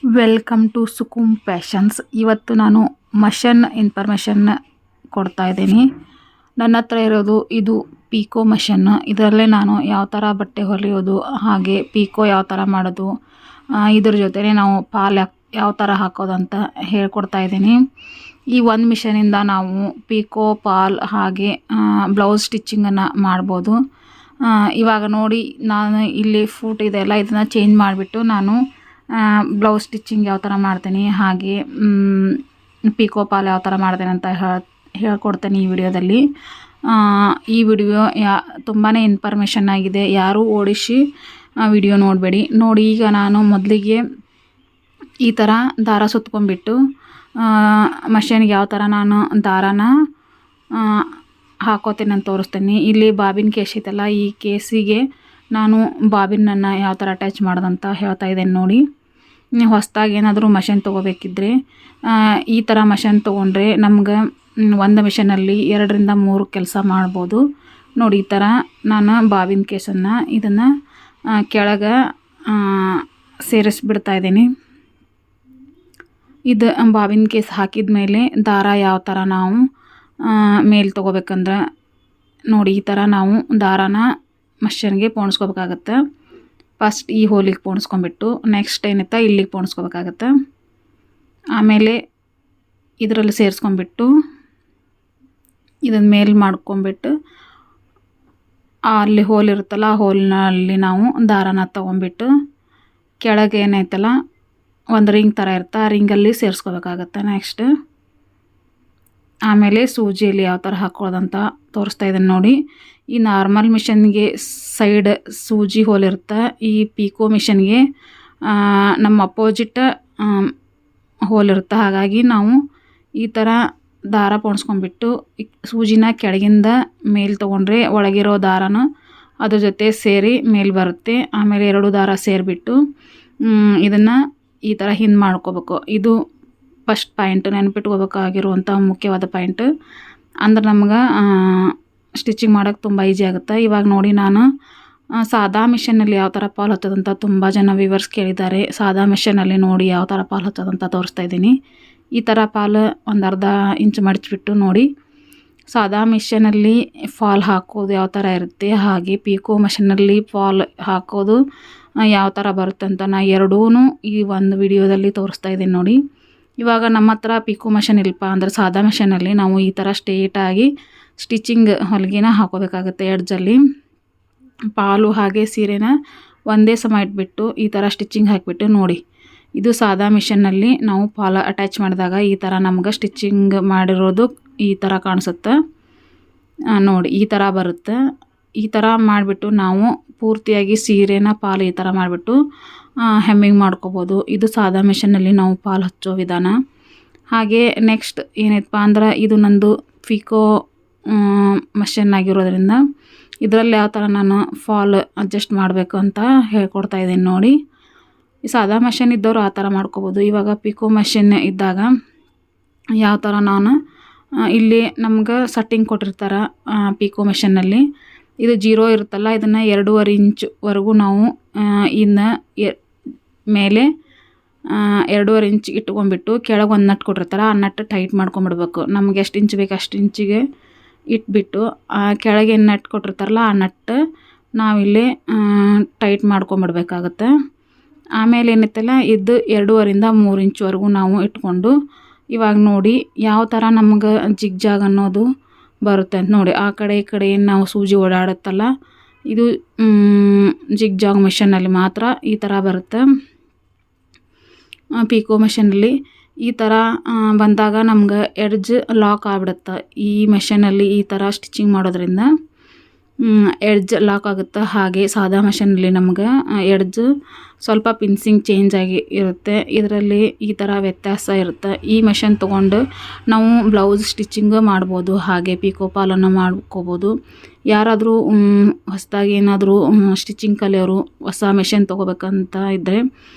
Welcome to ಸುಕುಮ್ fashions. ಇವತ್ತು ನಾನು machine information ಕೊಡ್ತಾ ಇದ್ದೀನಿ. ನನ್ನ ಹತ್ರ ಇರೋದು ಇದು ಪೀಕೋ ಮಷನ್. ಇದರಲ್ಲೇ ನಾನು ಯಾವ ಥರ ಬಟ್ಟೆ ಹೊಲಿಯೋದು, ಹಾಗೆ ಪೀಕೋ ಯಾವ ಥರ ಮಾಡೋದು, ಇದ್ರ ಜೊತೆನೇ ನಾವು ಪಾಲ್ ಯಾವ ಥರ ಹಾಕೋದು ಅಂತ ಹೇಳ್ಕೊಡ್ತಾ ಇದ್ದೀನಿ. ಈ ಒಂದು ಮಿಷನಿಂದ ನಾವು ಪೀಕೋ, ಪಾಲ್ ಹಾಗೆ ಬ್ಲೌಸ್ ಸ್ಟಿಚ್ಚಿಂಗನ್ನು ಮಾಡ್ಬೋದು. ಇವಾಗ ನೋಡಿ, ನಾನು ಇಲ್ಲಿ ಫೂಟ್ ಇದೆಲ್ಲ ಇದನ್ನು ಚೇಂಜ್ ಮಾಡಿಬಿಟ್ಟು ನಾನು ಬ್ಲೌಸ್ ಸ್ಟಿಚ್ಚಿಂಗ್ ಯಾವ ಥರ ಮಾಡ್ತೀನಿ, ಹಾಗೆ ಪಿಕೋ ಪಾಲ್ ಯಾವ ಥರ ಮಾಡ್ತೇನೆ ಅಂತ ಹೇಳ್ಕೊಡ್ತೇನೆ ಈ ವಿಡಿಯೋದಲ್ಲಿ. ಈ ವಿಡಿಯೋ ತುಂಬಾ ಇನ್ಫಾರ್ಮೇಷನ್ ಆಗಿದೆ. ಯಾರೂ ಓಡಿಸಿ ವಿಡಿಯೋ ನೋಡಬೇಡಿ. ನೋಡಿ, ಈಗ ನಾನು ಮೊದಲಿಗೆ ಈ ಥರ ದಾರ ಸುತ್ಕೊಂಡ್ಬಿಟ್ಟು ಮಷೀನ್ಗೆ ಯಾವ ಥರ ನಾನು ದಾರಾನ ಹಾಕೋತೀನಿ ಅಂತ ತೋರಿಸ್ತೀನಿ. ಇಲ್ಲಿ ಬಾಬಿನ್ ಕೇಸ್ ಐತಲ್ಲ, ಈ ಕೇಸಿಗೆ ನಾನು ಬಾಬಿನನ್ನು ಯಾವ ಥರ ಅಟ್ಯಾಚ್ ಮಾಡೋದಂತ ಹೇಳ್ತಾ ಇದ್ದೇನೆ ನೋಡಿ. ಹೊಸದಾಗಿ ಏನಾದರೂ ಮಷೀನ್ ತೊಗೋಬೇಕಿದ್ರೆ ಈ ಥರ ಮಷೀನ್ ತೊಗೊಂಡ್ರೆ ನಮ್ಗೆ ಒಂದು ಮಿಷನಲ್ಲಿ 2 ರಿಂದ 3 ಕೆಲಸ ಮಾಡ್ಬೋದು. ನೋಡಿ, ಈ ಥರ ನಾನು ಬಾಬಿನ್ ಕೇಸನ್ನು ಇದನ್ನು ಕೆಳಗೆ ಸೇರಿಸ್ಬಿಡ್ತಾ ಇದ್ದೀನಿ. ಇದು ಬಾಬಿನ್ ಕೇಸ್ ಹಾಕಿದ ಮೇಲೆ ದಾರ ಯಾವ ಥರ ನಾವು ಮೇಲೆ ತೊಗೋಬೇಕಂದ್ರೆ ನೋಡಿ, ಈ ಥರ ನಾವು ದಾರಾನ ಮಷೀನ್ಗೆ ಪೋಣಿಸ್ಕೋಬೇಕಾಗತ್ತೆ. ಫಸ್ಟ್ ಈ ಹೋಲಿಗೆ ಪೋಣಿಸ್ಕೊಂಬಿಟ್ಟು ನೆಕ್ಸ್ಟ್ ಏನೈತೆ ಇಲ್ಲಿಗೆ ಪೋಣಿಸ್ಕೋಬೇಕಾಗತ್ತೆ. ಆಮೇಲೆ ಇದರಲ್ಲಿ ಸೇರಿಸ್ಕೊಂಬಿಟ್ಟು ಇದನ್ನು ಮೇಲೆ ಮಾಡ್ಕೊಂಬಿಟ್ಟು ಅಲ್ಲಿ ಹೋಲ್ ಇರುತ್ತಲ್ಲ, ಆ ಹೋಲ್ನಲ್ಲಿ ನಾವು ದಾರಾನ ತೊಗೊಂಬಿಟ್ಟು ಕೆಳಗೆ ಏನೈತಲ್ಲ ಒಂದು ರಿಂಗ್ ಥರ ಇರುತ್ತೆ, ಆ ರಿಂಗಲ್ಲಿ ಸೇರಿಸ್ಕೋಬೇಕಾಗತ್ತೆ. ನೆಕ್ಸ್ಟ್ ಆಮೇಲೆ ಸೂಜಿಯಲ್ಲಿ ಯಾವ ಥರ ಹಾಕ್ಕೊಳ್ಳೋದಂತ ತೋರಿಸ್ತಾ ಇದ್ದೀನಿ ನೋಡಿ. ಈ ನಾರ್ಮಲ್ ಮಿಷನ್ಗೆ ಸೈಡ್ ಸೂಜಿ ಹೋಲ್ ಇರುತ್ತೆ, ಈ ಪೀಕೋ ಮಿಷನ್ಗೆ ನಮ್ಮ ಅಪೋಸಿಟ್ ಹೋಲ್ ಇರುತ್ತೆ. ಹಾಗಾಗಿ ನಾವು ಈ ಥರ ದಾರ ಪೋಣಿಸ್ಕೊಂಡ್ಬಿಟ್ಟು ಸೂಜಿನ ಕೆಳಗಿಂದ ಮೇಲೆ ತೊಗೊಂಡ್ರೆ ಒಳಗಿರೋ ದಾರನ ಅದ್ರ ಜೊತೆ ಸೇರಿ ಮೇಲೆ ಬರುತ್ತೆ. ಆಮೇಲೆ 2 ದಾರ ಸೇರಿಬಿಟ್ಟು ಇದನ್ನು ಈ ಥರ ಹಿಂದೆ ಮಾಡ್ಕೋಬೇಕು. ಇದು ಫಸ್ಟ್ ಪಾಯಿಂಟ್, ನೆನಪಿಟ್ಕೋಬೇಕಾಗಿರುವಂಥ ಮುಖ್ಯವಾದ ಪಾಯಿಂಟ್. ಅಂದ್ರೆ ನಮ್ಗೆ ಸ್ಟಿಚಿಂಗ್ ಮಾಡೋಕ್ಕೆ ತುಂಬ ಈಸಿ ಆಗುತ್ತೆ. ಇವಾಗ ನೋಡಿ, ನಾನು ಸಾದಾ ಮಿಷನ್ನಲ್ಲಿ ಯಾವ ಥರ ಪಾಲ್ ಹತ್ತೋದಂತ ತುಂಬ ಜನ ವ್ಯೂವರ್ಸ್ ಕೇಳಿದ್ದಾರೆ. ಸಾದಾ ಮಿಷನಲ್ಲಿ ನೋಡಿ ಯಾವ ಥರ ಪಾಲ್ ಹತ್ತೋದಂತ ತೋರಿಸ್ತಾ ಇದ್ದೀನಿ. ಈ ಥರ ಪಾಲ್ ಒಂದು ಅರ್ಧ ಇಂಚ್ ಮಡಚಿಬಿಟ್ಟು ನೋಡಿ, ಸಾದಾ ಮಿಷನಲ್ಲಿ ಫಾಲ್ ಹಾಕೋದು ಯಾವ ಥರ ಇರುತ್ತೆ, ಹಾಗೆ ಪೀಕೋ ಮಿಷನ್ನಲ್ಲಿ ಫಾಲ್ ಹಾಕೋದು ಯಾವ ಥರ ಬರುತ್ತೆ ಅಂತ ನಾನು ಎರಡೂ ಈ ಒಂದು ವಿಡಿಯೋದಲ್ಲಿ ತೋರಿಸ್ತಾ ಇದ್ದೀನಿ ನೋಡಿ. ಇವಾಗ ನಮ್ಮ ಹತ್ರ ಪೀಕೋ ಮಿಷನ್ ಇಲ್ಲಪ್ಪ ಅಂದರೆ ಸಾದಾ ಮಿಷನಲ್ಲಿ ನಾವು ಈ ಥರ ಸ್ಟ್ರೇಟಾಗಿ ಸ್ಟಿಚಿಂಗ್ ಹೊಲಿಗೆನ ಹಾಕೋಬೇಕಾಗುತ್ತೆ. ಎಡ್ಜಲ್ಲಿ ಪಾಲು ಹಾಗೆ ಸೀರೆನ ಒಂದೇ ಸಮ ಇಟ್ಬಿಟ್ಟು ಈ ಥರ ಸ್ಟಿಚಿಂಗ್ ಹಾಕಿಬಿಟ್ಟು ನೋಡಿ, ಇದು ಸಾದಾ ಮಿಷನ್ನಲ್ಲಿ ನಾವು ಪಾಲು ಅಟ್ಯಾಚ್ ಮಾಡಿದಾಗ ಈ ಥರ ನಮ್ಗೆ ಸ್ಟಿಚಿಂಗ್ ಮಾಡಿರೋದು ಈ ಥರ ಕಾಣಿಸುತ್ತೆ ನೋಡಿ. ಈ ಥರ ಬರುತ್ತೆ. ಈ ಥರ ಮಾಡಿಬಿಟ್ಟು ನಾವು ಪೂರ್ತಿಯಾಗಿ ಸೀರೆನ ಪಾಲು ಈ ಥರ ಮಾಡಿಬಿಟ್ಟು ಹೆಮ್ಮಿಂಗ್ ಮಾಡ್ಕೋಬೋದು. ಇದು ಸಾದಾ ಮಿಷನ್ನಲ್ಲಿ ನಾವು ಪಾಲು ಹಚ್ಚೋ ವಿಧಾನ. ಹಾಗೆ ನೆಕ್ಸ್ಟ್ ಏನೈತಪ್ಪ ಅಂದ್ರೆ, ಇದು ನಂದು ಪೀಕೋ ಮಷೀನ್ ಆಗಿರೋದ್ರಿಂದ ಇದರಲ್ಲಿ ಯಾವ ಥರ ನಾನು ಫಾಲ್ ಅಡ್ಜಸ್ಟ್ ಮಾಡಬೇಕು ಅಂತ ಹೇಳ್ಕೊಡ್ತಾ ಇದ್ದೀನಿ ನೋಡಿ. ಈ ಸಾದಾ ಮಷೀನ್ ಇದ್ದವರು ಆ ಥರ ಮಾಡ್ಕೋಬೋದು. ಇವಾಗ ಪಿಕೋ ಮಷೀನ್ ಇದ್ದಾಗ ಯಾವ ಥರ ನಾನು ಇಲ್ಲಿ ನಮ್ಗೆ ಸಟ್ಟಿಂಗ್ ಕೊಟ್ಟಿರ್ತಾರೆ ಪಿಕೋ ಮಷೀನಲ್ಲಿ. ಇದು 0 ಇರುತ್ತಲ್ಲ, ಇದನ್ನು 2.5 ಇಂಚ್ವರೆಗೂ ನಾವು ಇನ್ನು ಮೇಲೆ 2.5 ಇಂಚ್ ಇಟ್ಕೊಂಡ್ಬಿಟ್ಟು ಕೆಳಗೆ ಒಂದು ನಟ್ ಕೊಟ್ಟಿರ್ತಾರೆ, ಆ ನಟ್ ಟೈಟ್ ಮಾಡ್ಕೊಂಬಿಡ್ಬೇಕು. ನಮ್ಗೆ ಎಷ್ಟು ಇಂಚ್ ಬೇಕು ಅಷ್ಟು ಇಂಚಿಗೆ ಇಟ್ಬಿಟ್ಟು ಕೆಳಗೆ ಏನು ನಟ್ ಕೊಟ್ಟಿರ್ತಾರಲ್ಲ ಆ ನಟ್ ನಾವಿಲ್ಲಿ ಟೈಟ್ ಮಾಡ್ಕೊಂಬಿಡ್ಬೇಕಾಗತ್ತೆ. ಆಮೇಲೆ ಏನೈತಲ್ಲ, ಇದು 2.5 ರಿಂದ 3 ಇಂಚ್ವರೆಗೂ ನಾವು ಇಟ್ಕೊಂಡು ಇವಾಗ ನೋಡಿ ಯಾವ ಥರ ನಮ್ಗೆ ಜಿಗ್ಜಾಗ್ ಅನ್ನೋದು ಬರುತ್ತೆ ಅಂತ ನೋಡಿ. ಆ ಕಡೆ ಈ ಕಡೆ ಏನು ನಾವು ಸೂಜಿ ಓಡಾಡುತ್ತಲ್ಲ, ಇದು ಜಿಗ್ಜಾಗ್ ಮಿಷನ್ನಲ್ಲಿ ಮಾತ್ರ ಈ ಥರ ಬರುತ್ತೆ. ಪೀಕೋ ಮಿಷನಲ್ಲಿ ಈ ಥರ ಬಂದಾಗ ನಮ್ಗೆ ಎಡ್ಜ್ ಲಾಕ್ ಆಗಿಬಿಡುತ್ತೆ. ಈ ಮಿಷನಲ್ಲಿ ಈ ಥರ ಸ್ಟಿಚಿಂಗ್ ಮಾಡೋದ್ರಿಂದ ಎಡ್ಜ್ ಲಾಕ್ ಆಗುತ್ತೆ. ಹಾಗೆ ಸಾದಾ ಮಿಷನಲ್ಲಿ ನಮ್ಗೆ ಎಡ್ಜ್ ಸ್ವಲ್ಪ ಪಿನ್ಸಿಂಗ್ ಚೇಂಜ್ ಆಗಿ ಇರುತ್ತೆ. ಇದರಲ್ಲಿ ಈ ಥರ ವ್ಯತ್ಯಾಸ ಇರುತ್ತೆ. ಈ ಮಿಷನ್ ತೊಗೊಂಡು ನಾವು ಬ್ಲೌಸ್ ಸ್ಟಿಚಿಂಗ್ ಮಾಡ್ಬೋದು, ಹಾಗೆ ಪಿಕೋ ಪಾಲನ್ನು ಮಾಡ್ಕೋಬೋದು. ಯಾರಾದರೂ ಹೊಸದಾಗಿ ಏನಾದರೂ ಸ್ಟಿಚಿಂಗ್ ಕಲಿಯೋರು ಹೊಸ ಮಿಷನ್ ತೊಗೋಬೇಕಂತ ಇದ್ದರೆ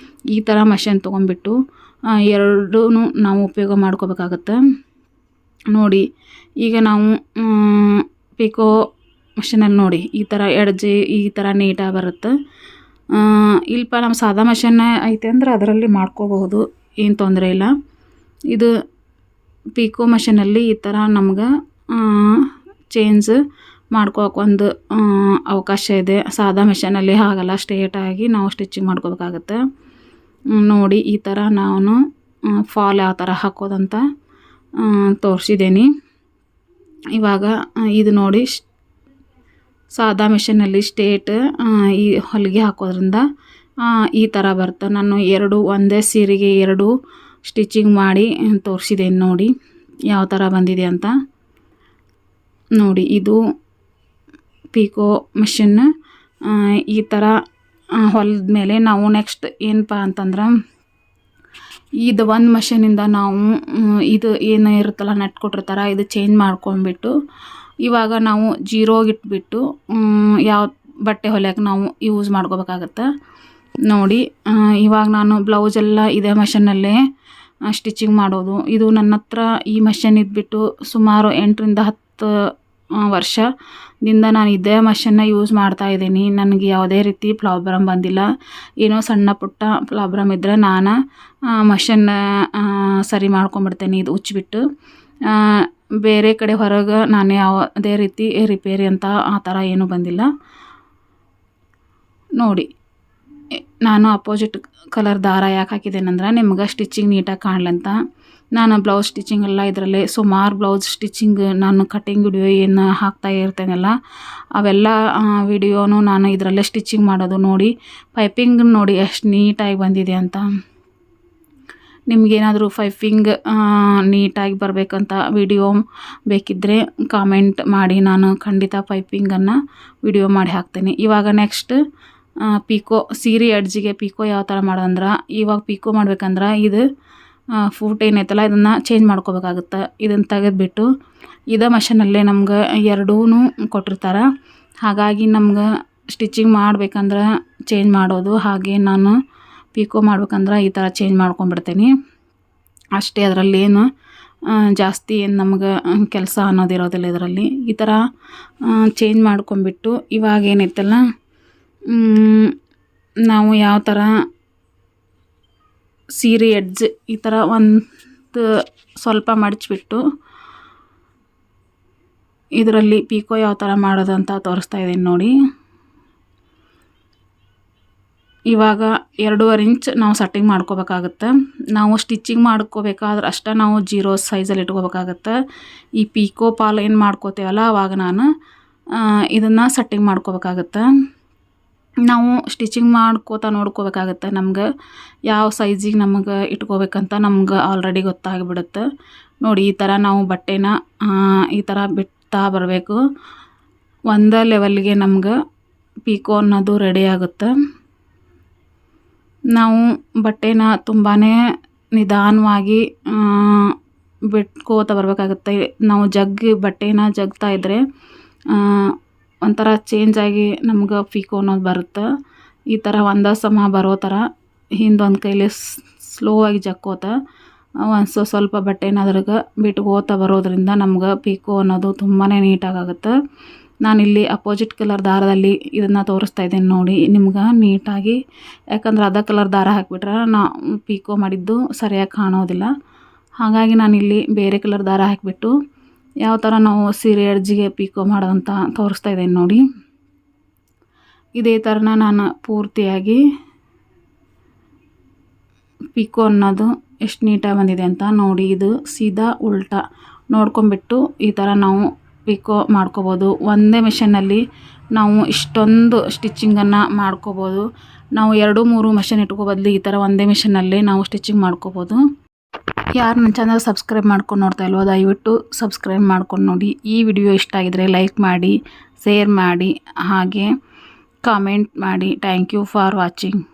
ಈ ಥರ ಮಿಷನ್ ತೊಗೊಂಡ್ಬಿಟ್ಟು ಎರಡೂ ನಾವು ಉಪಯೋಗ ಮಾಡ್ಕೋಬೇಕಾಗತ್ತೆ ನೋಡಿ. ಈಗ ನಾವು ಪಿಕೋ ಮಿಷನಲ್ಲಿ ನೋಡಿ ಈ ಥರ ಎಡ್ಜ್ ಈ ಥರ ನೀಟಾಗಿ ಬರುತ್ತೆ. ಇಲ್ಪ ನಮ್ಮ ಸಾದಾ ಮೆಷಿನ್ ಐತೆ ಅಂದ್ರೆ ಅದರಲ್ಲಿ ಮಾಡ್ಕೋಬಹುದು, ಏನು ತೊಂದರೆ ಇಲ್ಲ. ಇದು ಪಿಕೋ ಮೆಷಿನಲ್ಲಿ ಈ ಥರ ನಮ್ಗೆ ಚೇಂಜ್ ಮಾಡ್ಕೋಕೆ ಒಂದು ಅವಕಾಶ ಇದೆ. ಸಾದಾ ಮೆಷಿನಲ್ಲಿ ಹಾಗಲ್ಲ, ಸ್ಟ್ರೇಟಾಗಿ ನಾವು ಸ್ಟಿಚಿಂಗ್ ಮಾಡ್ಕೋಬೇಕಾಗತ್ತೆ. ನೋಡಿ ಈ ಥರ ನಾನು ಫಾಲ್ ಯಾವ ಥರ ಹಾಕೋದಂತ ತೋರಿಸಿದ್ದೀನಿ. ಇವಾಗ ಇದು ನೋಡಿ ಸಾದಾ ಮೆಷಿನಲ್ಲಿ ಸ್ಟ್ರೇಟ್ ಈ ಹೊಲಿಗೆ ಹಾಕೋದ್ರಿಂದ ಈ ಥರ ಬರುತ್ತೆ. ನಾನು ಒಂದೇ ಸೀರೆಗೆ 2 ಸ್ಟಿಚಿಂಗ್ ಮಾಡಿ ತೋರಿಸಿದ್ದೇನೆ ನೋಡಿ ಯಾವ ಥರ ಬಂದಿದೆ ಅಂತ. ನೋಡಿ ಇದು ಪಿಕೋ ಮೆಷಿನ್. ಈ ಥರ ಹೊಲಿದ ಮೇಲೆ ನಾವು ನೆಕ್ಸ್ಟ್ ಏನಪ್ಪ ಅಂತಂದ್ರೆ, ಇದು ಒಂದು ಮಷೀನಿಂದ ನಾವು ಇದು ಏನು ಇರುತ್ತಲ್ಲ ನೆಟ್ ಕೊಟ್ಟಿರ್ತಾರೆ, ಇದು ಚೇಂಜ್ ಮಾಡ್ಕೊಂಡ್ಬಿಟ್ಟು ಇವಾಗ ನಾವು ಜೀರೋಗಿಟ್ಬಿಟ್ಟು ಯಾವ ಬಟ್ಟೆ ಹೊಲಿಯೋಕೆ ನಾವು ಯೂಸ್ ಮಾಡ್ಕೋಬೇಕಾಗತ್ತೆ. ನೋಡಿ ಇವಾಗ ನಾನು ಬ್ಲೌಸೆಲ್ಲ ಇದೇ ಮಷೀನಲ್ಲೇ ಸ್ಟಿಚಿಂಗ್ ಮಾಡೋದು. ಇದು ನನ್ನ ಹತ್ರ ಈ ಮಷೀನ್ ಇದ್ಬಿಟ್ಟು ಸುಮಾರು 8ರಿಂದ 10 ವರ್ಷದಿಂದ ನಾನು ಇದೇ ಮಷೀನ್ನ ಯೂಸ್ ಮಾಡ್ತಾ ಇದ್ದೀನಿ. ನನಗೆ ಯಾವುದೇ ರೀತಿ ಪ್ರಾಬ್ಲಮ್ ಬಂದಿಲ್ಲ. ಏನೋ ಸಣ್ಣ ಪುಟ್ಟ ಪ್ರಾಬ್ಲಮ್ ಇದ್ದರೆ ನಾನು ಮಷೀನ್ ಸರಿ ಮಾಡ್ಕೊಂಬಿಡ್ತೇನೆ ಇದು ಉಚ್ಚಿಬಿಟ್ಟು. ಬೇರೆ ಕಡೆ ಹೊರಗೆ ನಾನು ಯಾವುದೇ ರೀತಿ ರಿಪೇರಿ ಅಂತ ಆ ಥರ ಏನೂ ಬಂದಿಲ್ಲ. ನೋಡಿ ನಾನು ಅಪೋಸಿಟ್ ಕಲರ್ ದಾರ ಯಾಕೆ ಹಾಕಿದ್ದೇನೆಂದ್ರೆ ನಿಮ್ಗೆ ಸ್ಟಿಚಿಂಗ್ ನೀಟಾಗಿ ಕಾಣಲಂತ. ನಾನು ಬ್ಲೌಸ್ ಸ್ಟಿಚಿಂಗ್ ಎಲ್ಲ ಇದರಲ್ಲೇ ಸುಮಾರು ಬ್ಲೌಸ್ ಸ್ಟಿಚಿಂಗ್ ನಾನು ಕಟ್ಟಿಂಗ್ ವಿಡಿಯೋ ಏನು ಹಾಕ್ತಾ ಇರ್ತೇನಲ್ಲ ಅವೆಲ್ಲ ವಿಡಿಯೋನು ನಾನು ಇದರಲ್ಲೇ ಸ್ಟಿಚಿಂಗ್ ಮಾಡೋದು. ನೋಡಿ ಪೈಪಿಂಗ್ ನೋಡಿ ಎಷ್ಟು ನೀಟಾಗಿ ಬಂದಿದೆ ಅಂತ. ನಿಮಗೇನಾದರೂ ಪೈಪಿಂಗ್ ನೀಟಾಗಿ ಬರಬೇಕಂತ ವಿಡಿಯೋ ಬೇಕಿದ್ದರೆ ಕಾಮೆಂಟ್ ಮಾಡಿ, ನಾನು ಖಂಡಿತ ಪೈಪಿಂಗನ್ನು ವಿಡಿಯೋ ಮಾಡಿ ಹಾಕ್ತೇನೆ. ಇವಾಗ ನೆಕ್ಸ್ಟ್ ಪಿಕೋ ಸೀರೆ ಎಡ್ಜಿಗೆ ಪಿಕೋ ಯಾವ ಥರ ಮಾಡೋದಂದ್ರೆ, ಇವಾಗ ಪಿಕೋ ಮಾಡ್ಬೇಕಂದ್ರೆ ಇದು ಫೂಟ್ ಏನೈತಲ್ಲ ಇದನ್ನು ಚೇಂಜ್ ಮಾಡ್ಕೋಬೇಕಾಗುತ್ತೆ. ಇದನ್ನು ತೆಗೆದುಬಿಟ್ಟು ಇದೇ ಮಷೀನಲ್ಲೇ ನಮ್ಗೆ 2 ಕೊಟ್ಟಿರ್ತಾರೆ. ಹಾಗಾಗಿ ನಮ್ಗೆ ಸ್ಟಿಚಿಂಗ್ ಮಾಡ್ಬೇಕಂದ್ರೆ ಚೇಂಜ್ ಮಾಡೋದು, ಹಾಗೆ ನಾನು ಪಿಕೋ ಮಾಡ್ಬೇಕಂದ್ರೆ ಈ ಥರ ಚೇಂಜ್ ಮಾಡ್ಕೊಂಡ್ಬಿಡ್ತೀನಿ ಅಷ್ಟೇ. ಅದರಲ್ಲೇನು ಜಾಸ್ತಿ ಏನು ನಮ್ಗೆ ಕೆಲಸ ಅನ್ನೋದಿರೋದಿಲ್ಲ ಇದರಲ್ಲಿ. ಈ ಥರ ಚೇಂಜ್ ಮಾಡ್ಕೊಂಬಿಟ್ಟು ಇವಾಗ ಏನೈತಲ್ಲ ನಾವು ಯಾವ ಥರ ಸೀರೆ ಎಡ್ಜ್ ಈ ಥರ ಒಂದು ಸ್ವಲ್ಪ ಮಡಚಿಬಿಟ್ಟು ಇದರಲ್ಲಿ ಪಿಕೋ ಯಾವ ಥರ ಮಾಡೋದು ಅಂತ ತೋರಿಸ್ತಾ ಇದ್ದೀನಿ ನೋಡಿ. ಇವಾಗ 2.5 ಇಂಚ್ ನಾವು ಸಟ್ಟಿಂಗ್ ಮಾಡ್ಕೋಬೇಕಾಗತ್ತೆ. ನಾವು ಸ್ಟಿಚಿಂಗ್ ಮಾಡ್ಕೋಬೇಕಾದ್ರೆ ಅಷ್ಟೇ ನಾವು 0 ಸೈಜಲ್ಲಿ ಇಟ್ಕೋಬೇಕಾಗತ್ತೆ. ಈ ಪಿಕೋ ಪಾಲ್ ಏನು ಮಾಡ್ಕೋತೀವಲ್ಲ ಅವಾಗ ನಾನು ಇದನ್ನು ಸಟ್ಟಿಂಗ್ ಮಾಡ್ಕೋಬೇಕಾಗತ್ತೆ. ನಾವು ಸ್ಟಿಚಿಂಗ್ ಮಾಡ್ಕೋತಾ ನೋಡ್ಕೋಬೇಕಾಗತ್ತೆ ನಮ್ಗೆ ಯಾವ ಸೈಜಿಗೆ ನಮಗೆ ಇಟ್ಕೋಬೇಕಂತ ನಮ್ಗೆ ಆಲ್ರೆಡಿ ಗೊತ್ತಾಗಿಬಿಡುತ್ತೆ. ನೋಡಿ ಈ ಥರ ನಾವು ಬಟ್ಟೆನ ಈ ಥರ ಬಿಡ್ತಾ ಬರಬೇಕು. ಒಂದೇ ಲೆವೆಲ್ಗೆ ನಮ್ಗೆ ಪಿಕೋ ಅನ್ನೋದು ರೆಡಿ ಆಗುತ್ತೆ. ನಾವು ಬಟ್ಟೆನ ತುಂಬಾ ನಿಧಾನವಾಗಿ ಬಿಟ್ಕೋತ ಬರಬೇಕಾಗುತ್ತೆ. ನಾವು ಬಟ್ಟೆನ ಜಗ್ತಾ ಇದ್ದರೆ ಒಂಥರ ಚೇಂಜ್ ಆಗಿ ನಮ್ಗೆ ಪಿಕೋ ಅನ್ನೋದು ಬರುತ್ತೆ. ಈ ಥರ ಒಂದೇ ಸಮ ಬರೋ ಥರ ಹಿಂದೊಂದು ಕೈಲಿ ಸ್ಲೋ ಆಗಿ ಜಕ್ಕೋತ ಸ್ವಲ್ಪ ಬಟ್ಟೆನ ಅದ್ರಾಗ ಬಿಟ್ಕೋತ ಬರೋದ್ರಿಂದ ನಮ್ಗೆ ಪಿಕೋ ಅನ್ನೋದು ತುಂಬಾ ನೀಟಾಗುತ್ತೆ. ನಾನಿಲ್ಲಿ ಅಪೋಸಿಟ್ ಕಲರ್ ದಾರದಲ್ಲಿ ಇದನ್ನು ತೋರಿಸ್ತಾ ಇದ್ದೀನಿ ನೋಡಿ ನಿಮ್ಗೆ ನೀಟಾಗಿ. ಯಾಕಂದ್ರೆ ಅದೇ ಕಲರ್ ದಾರ ಹಾಕಿಬಿಟ್ರೆ ನಾವು ಪಿಕೋ ಮಾಡಿದ್ದು ಸರಿಯಾಗಿ ಕಾಣೋದಿಲ್ಲ. ಹಾಗಾಗಿ ನಾನಿಲ್ಲಿ ಬೇರೆ ಕಲರ್ ದಾರ ಹಾಕಿಬಿಟ್ಟು ಯಾವ ಥರ ನಾವು ಸೀರೆ ಎಡ್ಜಿಗೆ ಪಿಕೋ ಮಾಡೋದಂತ ತೋರಿಸ್ತಾ ಇದ್ದೀನಿ ನೋಡಿ. ಇದೇ ಥರನ ನಾನು ಪೂರ್ತಿಯಾಗಿ ಪಿಕೋ ಅನ್ನೋದು ಎಷ್ಟು ನೀಟಾಗಿ ಬಂದಿದೆ ಅಂತ ನೋಡಿ. ಇದು ಸೀದಾ ಉಲ್ಟಾ ನೋಡ್ಕೊಂಬಿಟ್ಟು ಈ ಥರ ನಾವು ಪಿಕೋ ಮಾಡ್ಕೋಬೋದು. ಒಂದೇ ಮಿಷನ್ನಲ್ಲಿ ನಾವು ಇಷ್ಟೊಂದು ಸ್ಟಿಚಿಂಗನ್ನು ಮಾಡ್ಕೋಬೋದು. ನಾವು 2-3 ಮಿಷನ್ ಇಟ್ಕೋ ಬದಲು ಈ ಥರ ಒಂದೇ ಮಿಷನ್ನಲ್ಲಿ ನಾವು ಸ್ಟಿಚಿಂಗ್ ಮಾಡ್ಕೋಬೋದು. ಯಾರು ನನ್ನ ಚಾನಲ್ ಸಬ್ಸ್ಕ್ರೈಬ್ ಮಾಡ್ಕೊಂಡು ನೋಡ್ತಾ ಇಲ್ವೋ ದಯವಿಟ್ಟು ಸಬ್ಸ್ಕ್ರೈಬ್ ಮಾಡ್ಕೊಂಡು ನೋಡಿ. ಈ ವಿಡಿಯೋ ಇಷ್ಟ ಆಗಿದರೆ ಲೈಕ್ ಮಾಡಿ, ಶೇರ್ ಮಾಡಿ, ಹಾಗೆ ಕಾಮೆಂಟ್ ಮಾಡಿ. Thank you for watching.